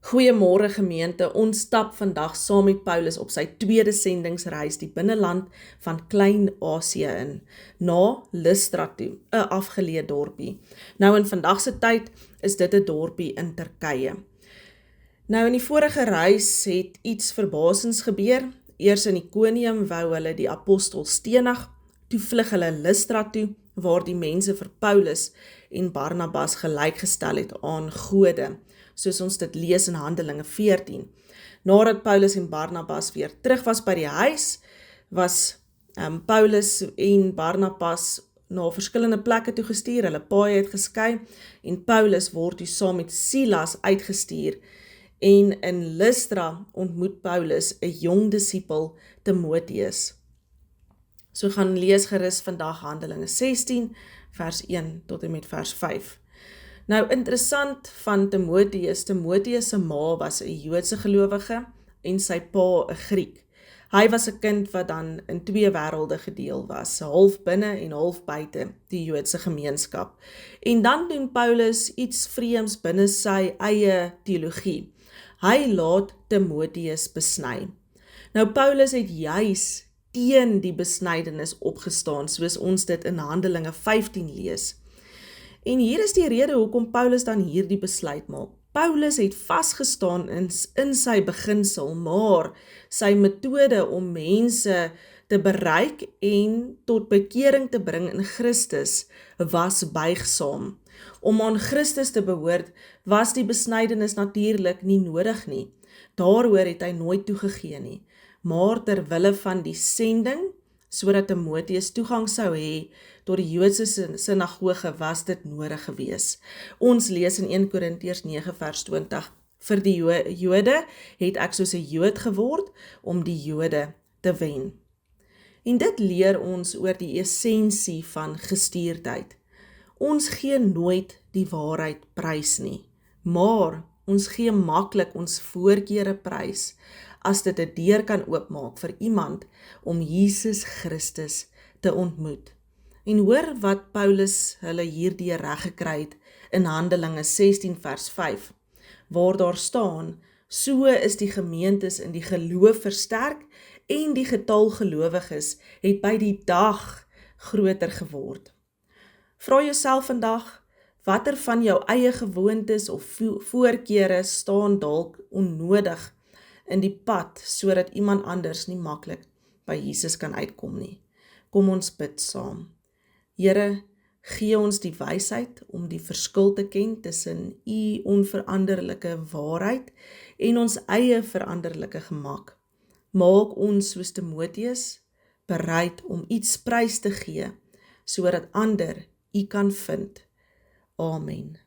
Goeiemôre gemeente, ons stap vandag saam met Paulus op sy tweede sendingsreis die binneland van Klein-Asië in, na Lystra toe, 'n afgeleë dorpie. Nou in vandag se tyd is dit 'n dorpie in Turkye. Nou in die vorige reis het iets verbasends gebeur. Eers in Ikonium wou hulle die apostel stenig, toe vlug hulle Lystra toe, waar die mense vir Paulus en Barnabas gelykgestel het aan gode, soos ons dit lees in Handelinge 14. Nadat Paulus en Barnabas weer terug was by die huis, was Paulus en Barnabas na verskillende plekke toe gestuur, hulle paaie het geskei, en Paulus word toe saam met Silas uitgestuur, en in Lystra ontmoet Paulus 'n jong disipel, Timoteus. So gaan lees gerus vandag Handelinge 16, vers 1 tot en met vers 5. Nou interessant van Timoteus se ma was 'n Joodse gelowige en sy pa 'n Griek. Hy was 'n kind wat dan in twee wêrelde gedeel was, half binne en half buite die Joodse gemeenskap. En dan doen Paulus iets vreemds binne sy eie teologie. Hy laat Timoteus besny. Nou Paulus het juis teen die besnydenis opgestaan, soos ons dit in Handelinge 15 lees. En hier is die rede hoekom Paulus dan hierdie besluit maak. Paulus het vasgestaan in sy beginsel, maar sy metode om mense te bereik en tot bekering te bring in Christus was buigsaam. Om aan Christus te behoort was die besnydenis natuurlik nie nodig nie. Daaroor het hy nooit toegegee nie. Maar ter wille van die sending, sodat Timoteus toegang sou hê tot die Joodse sinagoge, was dit nodig gewees. Ons lees in 1 Korintiërs 9 vers 20, vir die Jode het ek soos 'n Jood geword om die Jode te wen. En dit leer ons oor die essensie van gestuurdheid. Ons gee nooit die waarheid prys nie, maar ons gee maklik ons voorkeure prys, as dit 'n deur kan oopmaak vir iemand om Jesus Christus te ontmoet. En hoor wat Paulus hulle hierdeur reg gekry het in Handelinge 16 vers 5, waar daar staan, so is die gemeentes in die geloof versterk en die getal gelowiges het by die dag groter geword. Vra jouself vandag, watter van jou eie gewoontes of voorkeure staan dalk onnodig in die pad, sodat iemand anders nie maklik by Jesus kan uitkom nie. Kom ons bid saam. Here, gee ons die wysheid om die verskil te ken tussen U onveranderlike waarheid en ons eie veranderlike gemak. Maak ons soos Timoteus bereid om iets prys te gee, sodat ander U kan vind. Amen.